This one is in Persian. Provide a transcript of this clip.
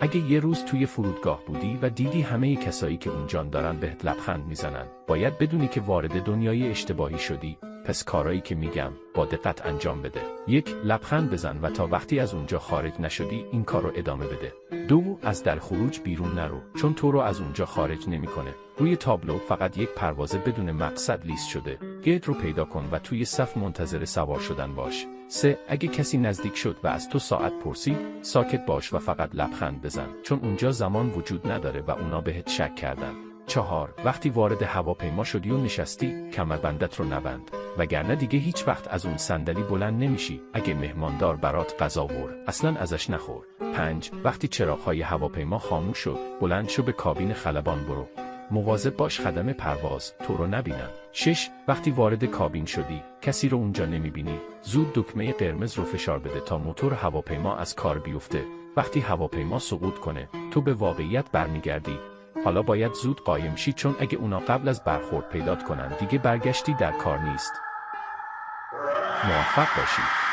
اگه یه روز توی فرودگاه بودی و دیدی همه کسایی که اونجا دارن بهت لبخند میزنن، باید بدونی که وارد دنیای اشتباهی شدی. پس کارایی که میگم با دقت انجام بده. 1. لبخند بزن و تا وقتی از اونجا خارج نشدی این کار رو ادامه بده. 2. از در خروج بیرون نرو، چون تو رو از اونجا خارج نمیکنه. روی تابلو فقط یک پرواز بدون مقصد لیست شده. گیت رو پیدا کن و توی صف منتظر سوار شدن باش. 3. اگه کسی نزدیک شد و از تو ساعت پرسید، ساکت باش و فقط لبخند بزن، چون اونجا زمان وجود نداره و اونا بهت شک کردن. 4. وقتی وارد هواپیما شدی و نشستی، کمربندت رو نبند، وگرنه دیگه هیچ وقت از اون صندلی بلند نمیشی. اگه مهماندار برات غذا آورد، اصلاً ازش نخور. 5. وقتی چراغ‌های هواپیما خاموش شد، بلند شو به کابین خلبان برو. مواظب باش خدمه پرواز تو رو نبینن. 6. وقتی وارد کابین شدی، کسی رو اونجا نمیبینی، زود دکمه قرمز رو فشار بده تا موتور هواپیما از کار بیفته. وقتی هواپیما سقوط کنه، تو به واقعیت برمیگردی. حالا باید زود قایم شی، چون اگه اونا قبل از برخورد پیدات کنن، دیگه برگشتی در کار نیست. موفق باشی.